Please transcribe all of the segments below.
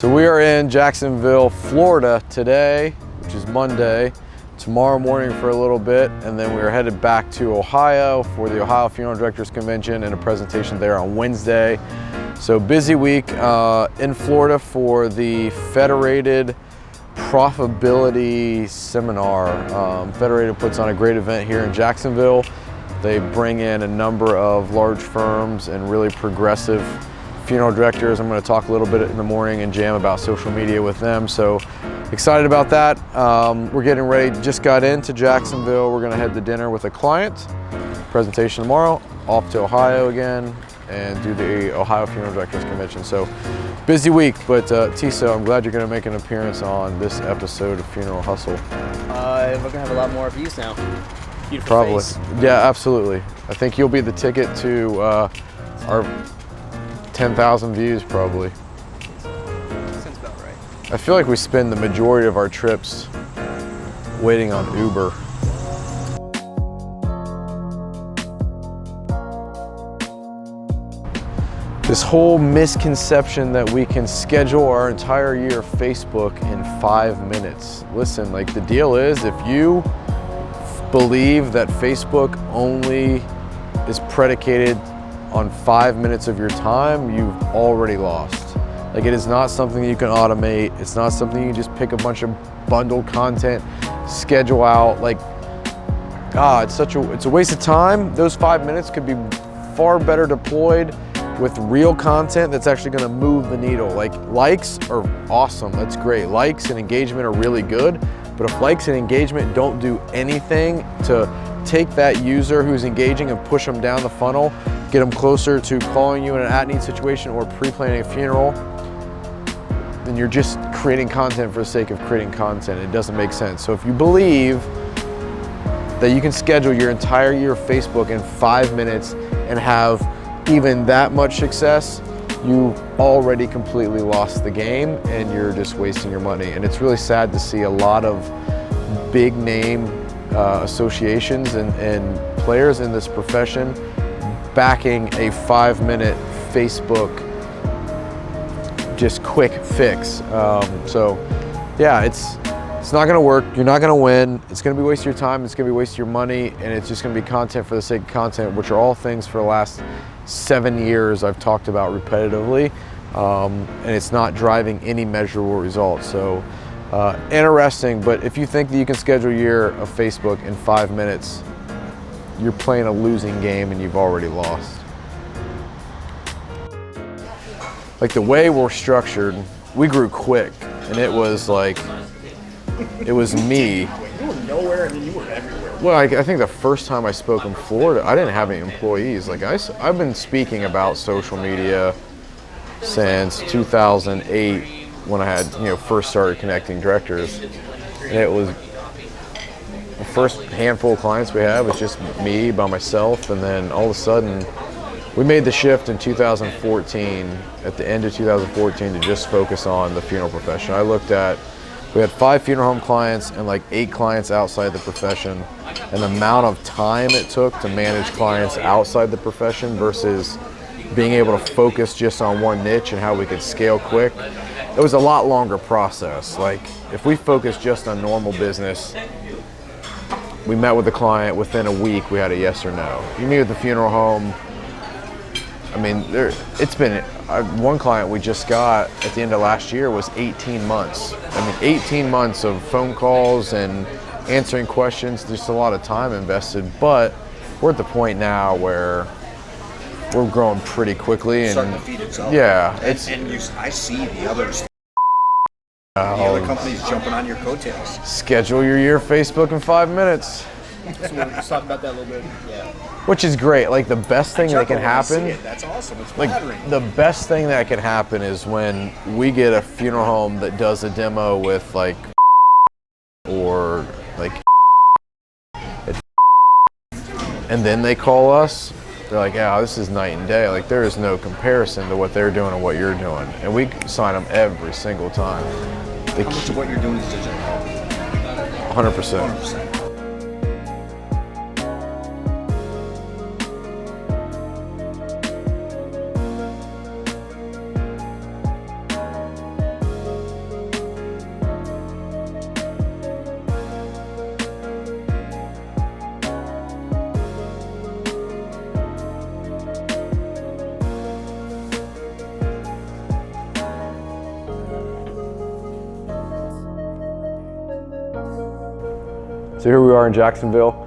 So we are in Jacksonville, Florida today, which is Monday, tomorrow morning for a little bit, and then we are headed back to Ohio for the Ohio Funeral Directors Convention and a presentation there on Wednesday. So busy week in Florida for the Federated Profitability Seminar. Federated puts on a great event here in Jacksonville. They bring in a number of large firms and really progressive funeral directors. I'm going to talk a little bit in the morning and jam about social media with them. So excited about that. We're getting ready, just got into Jacksonville. We're going to head to dinner with a client. Presentation tomorrow, off to Ohio again and do the Ohio Funeral Directors Convention. So busy week, but Tiso, I'm glad you're going to make an appearance on this episode of Funeral Hustle. We're going to have a lot more views now. Beautiful Probably. face. Yeah, absolutely. I think you'll be the ticket to our 10,000 views probably. Sounds about right. I feel like we spend the majority of our trips waiting on Uber. This whole misconception that we can schedule our entire year of Facebook in 5 minutes. Listen, like the deal is, if you believe that Facebook only is predicated on 5 minutes of your time, you've already lost. Like, it is not something you can automate. It's not something you can just pick a bunch of bundled content, schedule out. Like, it's a waste of time. Those 5 minutes could be far better deployed with real content that's actually gonna move the needle. Like, likes are awesome, that's great. Likes and engagement are really good, but if likes and engagement don't do anything to take that user who's engaging and push them down the funnel, get them closer to calling you in an at-need situation or pre-planning a funeral, then you're just creating content for the sake of creating content. It doesn't make sense. So if you believe that you can schedule your entire year of Facebook in 5 minutes and have even that much success, you've already completely lost the game and you're just wasting your money. And it's really sad to see a lot of big name associations and players in this profession backing a 5-minute Facebook just quick fix. So yeah, it's not gonna work. You're not gonna win. It's gonna be waste of your time. It's gonna be waste of your money, and it's just gonna be content for the sake of content, which are all things for the last 7 years I've talked about repetitively, and it's not driving any measurable results. So interesting, but if you think that you can schedule your year of Facebook in 5 minutes, you're playing a losing game and you've already lost. Like the way we're structured, we grew quick, and it was like, it was me. You were nowhere and then you were everywhere. Well, I think the first time I spoke in Florida, I didn't have any employees. Like I've been speaking about social media since 2008 when I had, first started connecting directors. And it was the first handful of clients we had was just me by myself, and then all of a sudden we made the shift in 2014, at the end of 2014, to just focus on the funeral profession. We had 5 funeral home clients and like 8 clients outside the profession, and the amount of time it took to manage clients outside the profession versus being able to focus just on one niche and how we could scale quick, it was a lot longer process. Like if we focused just on normal business, we met with the client, within a week we had a yes or no. You meet with the funeral home, I mean, it's been, one client we just got at the end of last year was 18 months. I mean, 18 months of phone calls and answering questions, just a lot of time invested, but we're at the point now where we're growing pretty quickly. And starting to feed itself. Yeah. I see the others. The other companies jumping on your coattails. Schedule your year Facebook in 5 minutes. So let's talk about that a little bit. Yeah. Which is great. Like the best thing that can happen. That's awesome. It's Like flattering. the best thing that can happen is when we get a funeral home that does a demo with like, or like, and then they call us. They're like, yeah, this is night and day. Like there is no comparison to what they're doing and what you're doing, and we sign them every single time. How much of what you're doing is digital? 100%. 100%. So here we are in Jacksonville.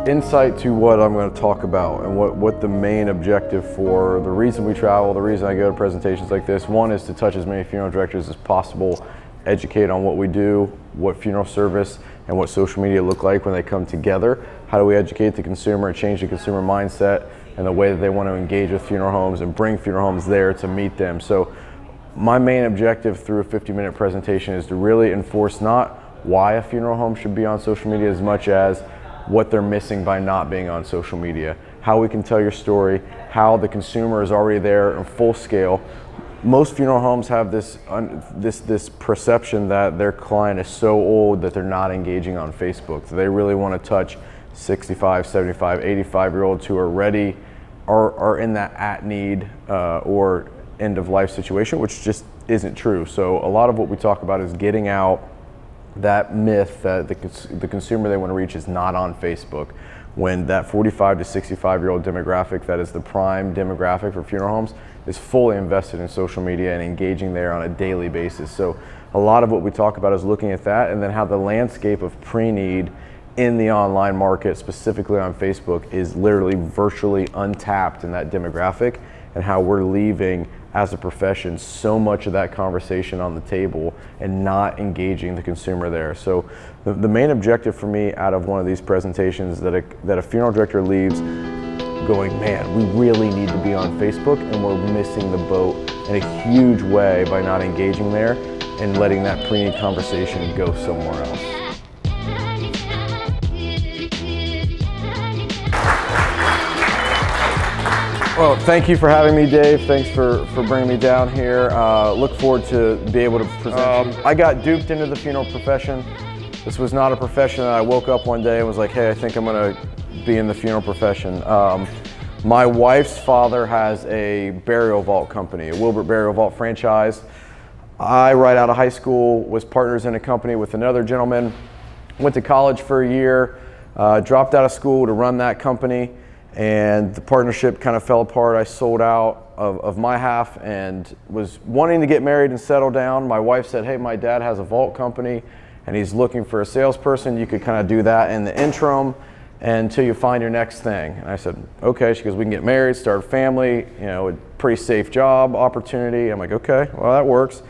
Insight to what I'm going to talk about and what the main objective for the reason we travel, the reason I go to presentations like this. One is to touch as many funeral directors as possible, educate on what we do, what funeral service and what social media look like when they come together. How do we educate the consumer and change the consumer mindset and the way that they want to engage with funeral homes and bring funeral homes there to meet them. So my main objective through a 50-minute presentation is to really enforce not why a funeral home should be on social media as much as what they're missing by not being on social media, how we can tell your story, how the consumer is already there in full scale. Most funeral homes have this perception that their client is so old that they're not engaging on Facebook. They really want to touch 65, 75, 85-year-olds who are ready, are in that at need or end of life situation, which just isn't true. So a lot of what we talk about is getting out that myth that the consumer they want to reach is not on Facebook, when that 45 to 65-year-old demographic that is the prime demographic for funeral homes is fully invested in social media and engaging there on a daily basis. So a lot of what we talk about is looking at that and then how the landscape of pre-need in the online market, specifically on Facebook, is literally virtually untapped in that demographic, and how we're leaving as a profession so much of that conversation on the table and not engaging the consumer there. So the main objective for me out of one of these presentations that a funeral director leaves going, man, we really need to be on Facebook and we're missing the boat in a huge way by not engaging there and letting that pre-need conversation go somewhere else. Well, thank you for having me, Dave. Thanks for bringing me down here. Look forward to be able to present. I got duped into the funeral profession. This was not a profession that I woke up one day and was like, hey, I think I'm gonna be in the funeral profession. My wife's father has a burial vault company, a Wilbert Burial Vault franchise. I, right out of high school, was partners in a company with another gentleman, went to college for a year, dropped out of school to run that company, and the partnership kind of fell apart. I sold out of my half and was wanting to get married and settle down. My wife said, hey, my dad has a vault company and he's looking for a salesperson. You could kind of do that in the interim until you find your next thing. And I said, okay. She goes, we can get married, start a family, you know, a pretty safe job opportunity. I'm like, okay, well, that works.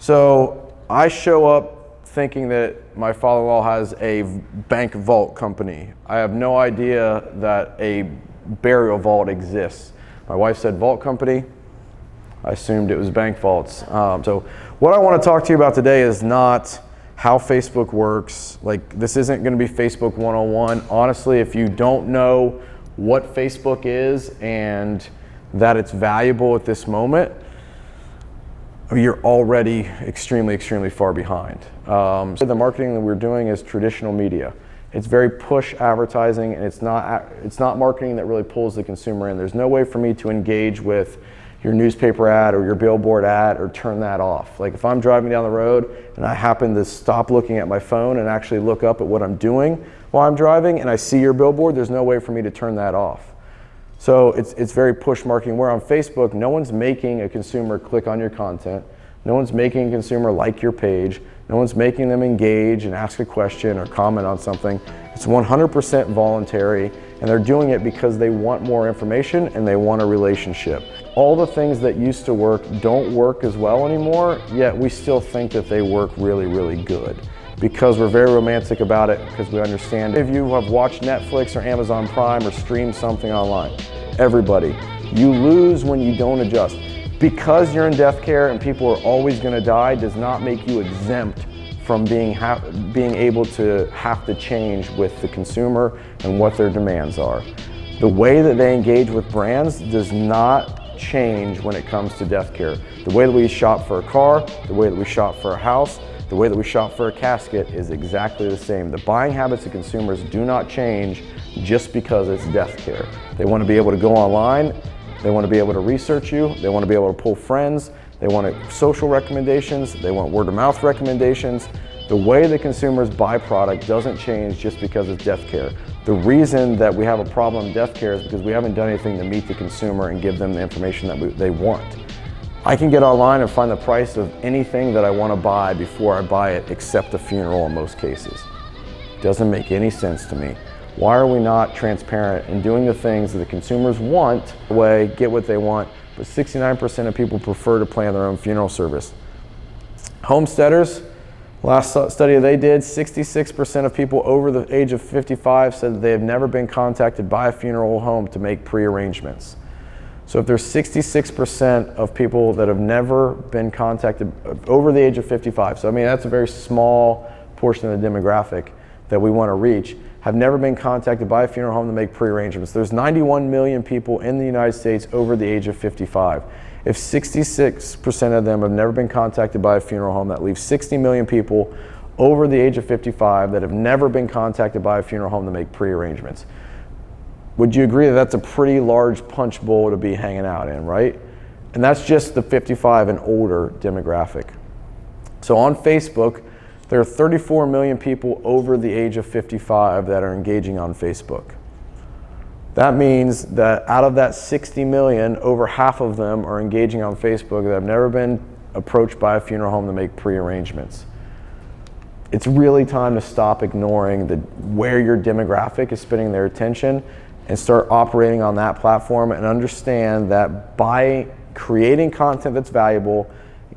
So I show up thinking that my father-in-law has a bank vault company. I have no idea that a burial vault exists. My wife said vault company. I assumed it was bank vaults. So what I want to talk to you about today is not how Facebook works. Like, this isn't going to be Facebook 101. Honestly, if you don't know what Facebook is and that it's valuable at this moment, you're already extremely, extremely far behind. So the marketing that we're doing is traditional media. It's very push advertising, and it's not marketing that really pulls the consumer in. There's no way for me to engage with your newspaper ad or your billboard ad or turn that off. Like, if I'm driving down the road and I happen to stop looking at my phone and actually look up at what I'm doing while I'm driving and I see your billboard, there's no way for me to turn that off. So it's very push marketing. Where on Facebook, no one's making a consumer click on your content. No one's making a consumer like your page. No one's making them engage and ask a question or comment on something. It's 100% voluntary, and they're doing it because they want more information and they want a relationship. All the things that used to work don't work as well anymore, yet we still think that they work really, really good, because we're very romantic about it, because we understand. If you have watched Netflix or Amazon Prime or streamed something online, everybody, you lose when you don't adjust. Because you're in death care and people are always going to die does not make you exempt from being able to have to change with the consumer and what their demands are. The way that they engage with brands does not change when it comes to death care. The way that we shop for a car, the way that we shop for a house, the way that we shop for a casket is exactly the same. The buying habits of consumers do not change just because it's death care. They want to be able to go online. They want to be able to research you. They want to be able to pull friends. They want social recommendations. They want word of mouth recommendations. The way the consumers buy product doesn't change just because it's death care. The reason that we have a problem in death care is because we haven't done anything to meet the consumer and give them the information that they want. I can get online and find the price of anything that I want to buy before I buy it, except a funeral in most cases. doesn't make any sense to me. Why are we not transparent in doing the things that the consumers want, get what they want, but 69% of people prefer to plan their own funeral service. Homesteaders, last study they did, 66% of people over the age of 55 said that they have never been contacted by a funeral home to make pre-arrangements. So if there's 66% of people that have never been contacted over the age of 55, so I mean that's a very small portion of the demographic that we want to reach, have never been contacted by a funeral home to make pre-arrangements. There's 91 million people in the United States over the age of 55. If 66% of them have never been contacted by a funeral home, that leaves 60 million people over the age of 55 that have never been contacted by a funeral home to make pre-arrangements. Would you agree that that's a pretty large punch bowl to be hanging out in, right? And that's just the 55 and older demographic. So on Facebook, there are 34 million people over the age of 55 that are engaging on Facebook. That means that out of that 60 million, over half of them are engaging on Facebook that have never been approached by a funeral home to make pre-arrangements. It's really time to stop ignoring where your demographic is spending their attention and start operating on that platform, and understand that by creating content that's valuable,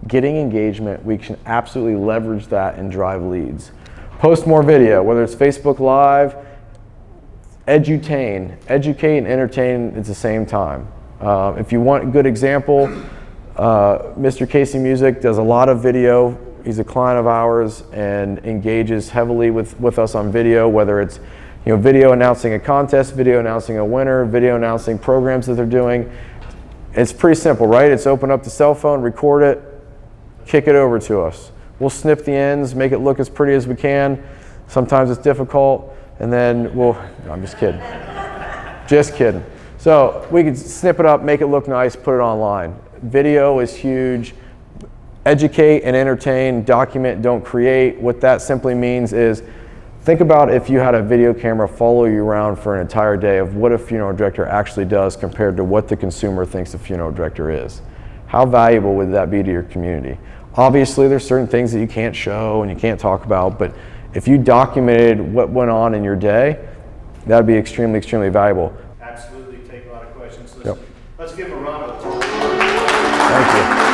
getting engagement, we can absolutely leverage that and drive leads. Post more video, whether it's Facebook Live, educate and entertain at the same time. If you want a good example, Mr. Casey Music does a lot of video. He's a client of ours and engages heavily with us on video, whether it's video announcing a contest, video announcing a winner, video announcing programs that they're doing. It's pretty simple, right? It's open up the cell phone, record it, kick it over to us. We'll snip the ends, make it look as pretty as we can. Sometimes it's difficult, and then no, I'm just kidding. Just kidding. So we can snip it up, make it look nice, put it online. Video is huge. Educate and entertain, document, don't create. What that simply means is, think about if you had a video camera follow you around for an entire day of what a funeral director actually does compared to what the consumer thinks a funeral director is. How valuable would that be to your community? Obviously, there's certain things that you can't show and you can't talk about, but if you documented what went on in your day, that would be extremely, extremely valuable. Absolutely, take a lot of questions. Yep. Let's give him a round of applause. Thank you.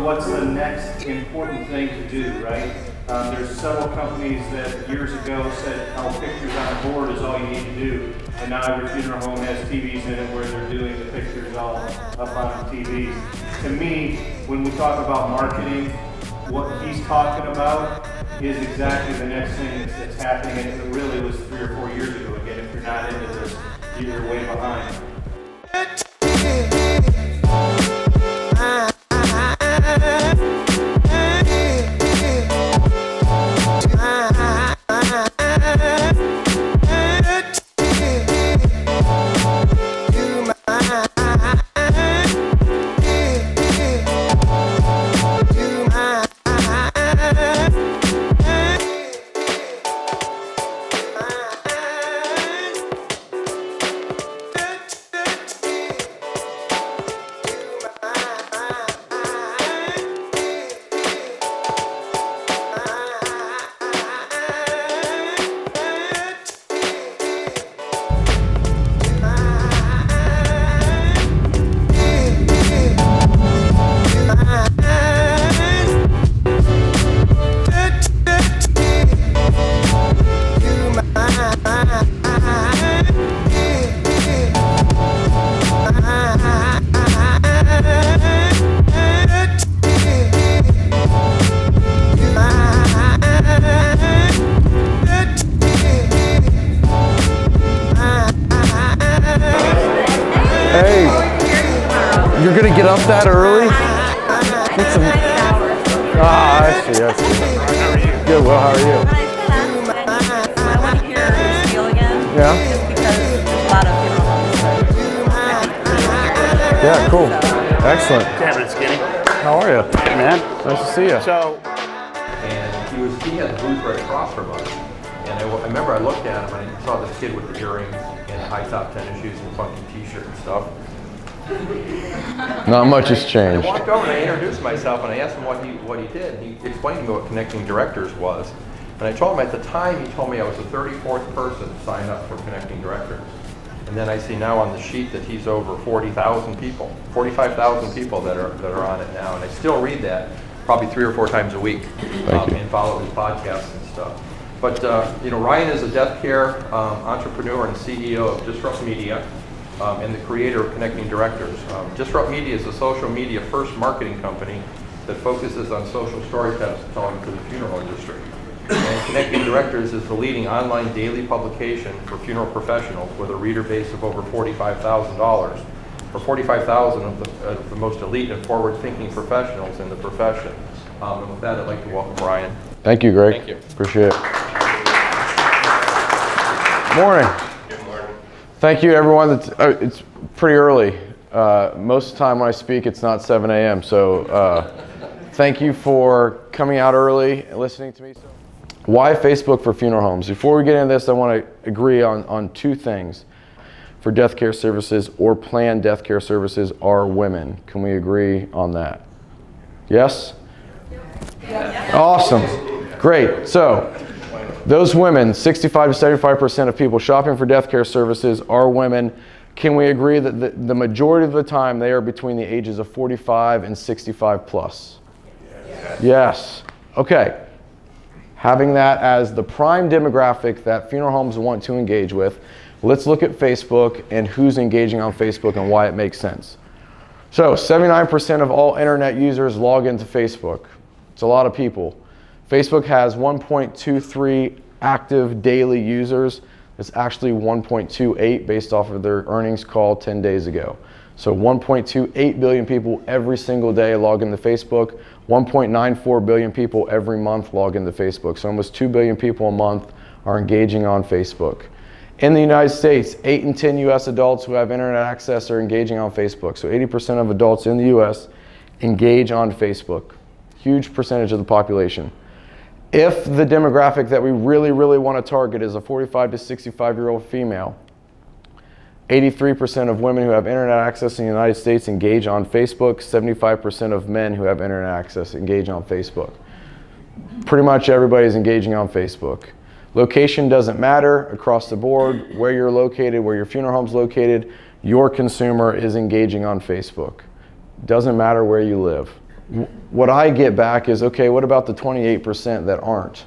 What's the next important thing to do, right? There's several companies that years ago said, "Oh, pictures on the board is all you need to do," and now every funeral home has TVs in it where they're doing the pictures all up on the TVs. To me, when we talk about marketing, what he's talking about is exactly the next thing that's happening, and it really was 3 or 4 years ago. Again, if you're not into this, you're way behind. You're gonna get up that early? Get some. I see. How are you? Good. Well, how are you? I want to hear your spiel again. Yeah. Just because there's a lot of funeral homes that Yeah. Cool. Excellent. Damn it, Skinny. How are you? Hey, man. Nice to see you. So, And he had the booth right across from us. And I remember I looked at him and I saw this kid with the earrings and high top tennis shoes and funky t-shirt and stuff. Not much has I changed. walked over and I introduced myself and I asked him what he did. He explained to me what Connecting Directors was. And I told him at the time, he told me I was the 34th person to sign up for Connecting Directors. And then I see now on the sheet that he's over 40,000 people, 45,000 people that are on it now. And I still read that probably 3 or 4 times a week and follow his podcasts and stuff. But Ryan is a death care entrepreneur and CEO of Disrupt Media and the creator of Connecting Directors. Disrupt Media is a social media first marketing company that focuses on social storytelling for the funeral industry. And Connecting Directors is the leading online daily publication for funeral professionals with a reader base of over $45,000, or 45,000 of the most elite and forward-thinking professionals in the profession. And with that, I'd like to welcome Ryan. Thank you, Greg. Thank you. Appreciate it. Morning. Good morning. Thank you, everyone. It's pretty early. Most of the time when I speak, it's not 7 a.m. So thank you for coming out early and listening to me. Why Facebook for funeral homes? Before we get into this, I want to agree on 2 things. For death care services or planned death care services are women. Can we agree on that? Yes? Awesome. Great. So those women, 65 to 75% of people shopping for death care services are women. Can we agree that the majority of the time they are between the ages of 45 and 65 plus? Yes. Okay. Having that as the prime demographic that funeral homes want to engage with, let's look at Facebook and who's engaging on Facebook and why it makes sense. So 79% of all internet users log into Facebook. It's a lot of people. Facebook has 1.23 active daily users. It's actually 1.28 based off of their earnings call 10 days ago. So 1.28 billion people every single day log into Facebook. 1.94 billion people every month log into Facebook. So almost 2 billion people a month are engaging on Facebook. In the United States, 8 in 10 US adults who have internet access are engaging on Facebook. So 80% of adults in the US engage on Facebook. Huge percentage of the population. If the demographic that we really, really want to target is a 45 to 65-year-old female, 83% of women who have internet access in the United States engage on Facebook. 75% of men who have internet access engage on Facebook. Pretty much everybody is engaging on Facebook. Location doesn't matter across the board. Where you're located, where your funeral home's located, your consumer is engaging on Facebook. Doesn't matter where you live. What I get back is, okay, what about the 28% that aren't?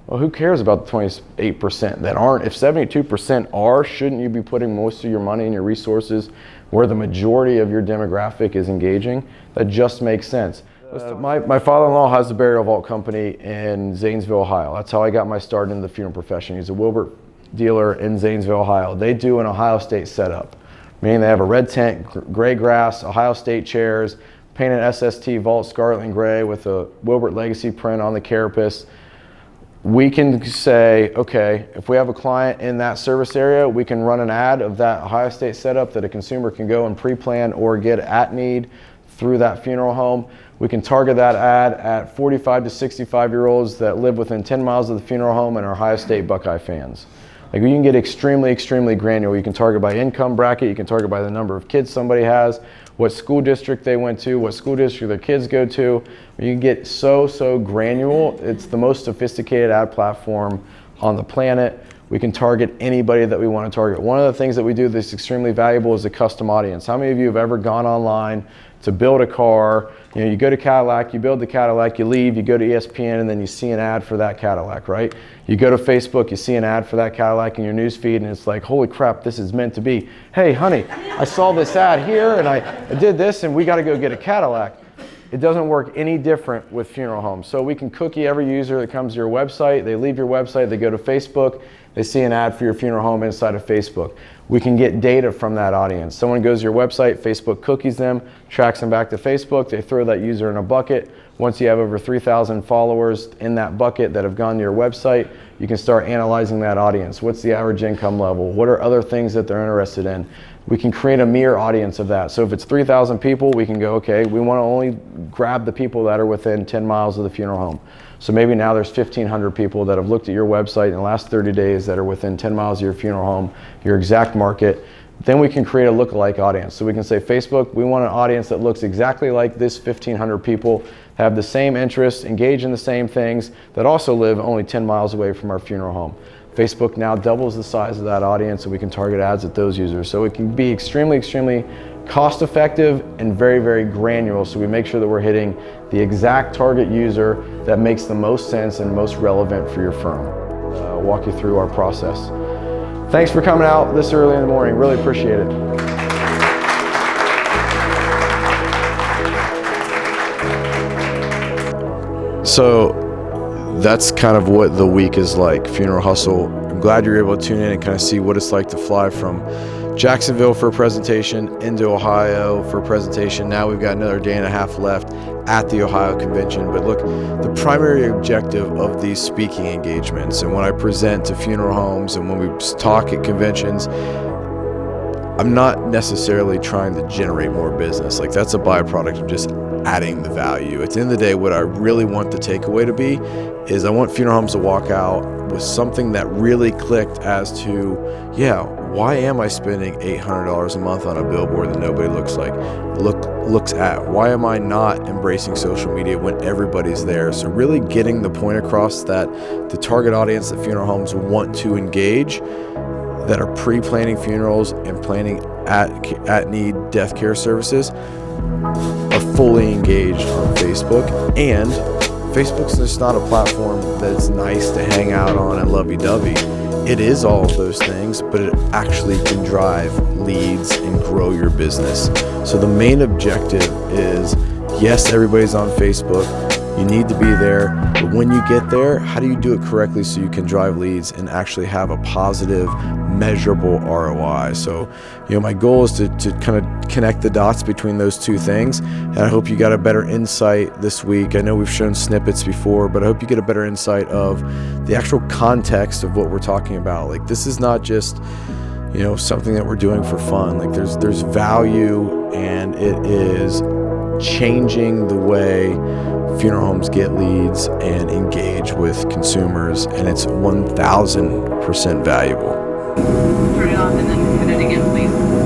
Well, who cares about the 28% that aren't? If 72% are, shouldn't you be putting most of your money and your resources where the majority of your demographic is engaging? That just makes sense. My father-in-law has a burial vault company in Zanesville, Ohio. That's how I got my start in the funeral profession. He's a Wilbert dealer in Zanesville, Ohio. They do an Ohio State setup, meaning they have a red tent, gray grass, Ohio State chairs, painted SST vault scarlet and gray with a Wilbert Legacy print on the carapace. We can say, okay, if we have a client in that service area, we can run an ad of that Ohio State setup that a consumer can go and pre-plan or get at need through that funeral home. We can target that ad at 45 to 65-year-olds that live within 10 miles of the funeral home and are Ohio State Buckeye fans. Like, you can get extremely, extremely granular. You can target by income bracket, you can target by the number of kids somebody has, what school district they went to, what school district their kids go to. You can get so granular. It's the most sophisticated ad platform on the planet. We can target anybody that we want to target. One of the things that we do that's extremely valuable is a custom audience. How many of you have ever gone online to build a car? You know, you go to Cadillac, you build the Cadillac, you leave, you go to ESPN, and then you see an ad for that Cadillac, right? You go to Facebook, you see an ad for that Cadillac in your news feed, and it's like, holy crap, this is meant to be. Hey, honey, I saw this ad here, and I did this, and we got to go get a Cadillac. It doesn't work any different with funeral homes. So we can cookie every user that comes to your website. They leave your website, they go to Facebook, they see an ad for your funeral home inside of Facebook. We can get data from that audience. Someone goes to your website, Facebook cookies them, tracks them back to Facebook, they throw that user in a bucket. Once you have over 3,000 followers in that bucket that have gone to your website, you can start analyzing that audience. What's the average income level? What are other things that they're interested in? We can create a mirror audience of that. So if it's 3,000 people, we can go, okay, we want to only grab the people that are within 10 miles of the funeral home. So maybe now there's 1,500 people that have looked at your website in the last 30 days that are within 10 miles of your funeral home, your exact market. then we can create a lookalike audience. So we can say, Facebook, we want an audience that looks exactly like this 1,500 people, have the same interests, engage in the same things, that also live only 10 miles away from our funeral home. Facebook now doubles the size of that audience, and we can target ads at those users. So it can be extremely cost effective and very granular, so we make sure that we're hitting the exact target user that makes the most sense and most relevant for your firm. I'll walk you through our process. Thanks for coming out this early in the morning, really appreciate it. So that's kind of what the week is like, Funeral Hustle. I'm glad you're able to tune in and kind of see what it's like to fly from Jacksonville for a presentation, into Ohio for a presentation. Now we've got another day and a half left at the Ohio convention. But look, the primary objective of these speaking engagements, and when I present to funeral homes and when we talk at conventions, I'm not necessarily trying to generate more business. Like, that's a byproduct of just adding the value. At the end of the day, what I really want the takeaway to be is I want funeral homes to walk out with something that really clicked as to, yeah, why am I spending $800 a month on a billboard that nobody looks at? Why am I not embracing social media when everybody's there? So really getting the point across that the target audience that funeral homes want to engage, that are pre-planning funerals and planning at need death care services, are fully engaged on Facebook. And Facebook's just not a platform that's nice to hang out on and lovey-dovey. It is all of those things, but it actually can drive leads and grow your business. So the main objective is, yes, everybody's on Facebook. You need to be there, but when you get there, how do you do it correctly so you can drive leads and actually have a positive, measurable ROI? So, my goal is to kind of connect the dots between those two things, and I hope you got a better insight this week. I know we've shown snippets before, but I hope you get a better insight of the actual context of what we're talking about. Like, this is not just, something that we're doing for fun. Like, there's value, and it is changing the way funeral homes get leads and engage with consumers, and it's 1,000% valuable. Turn it off and then hit it again, please.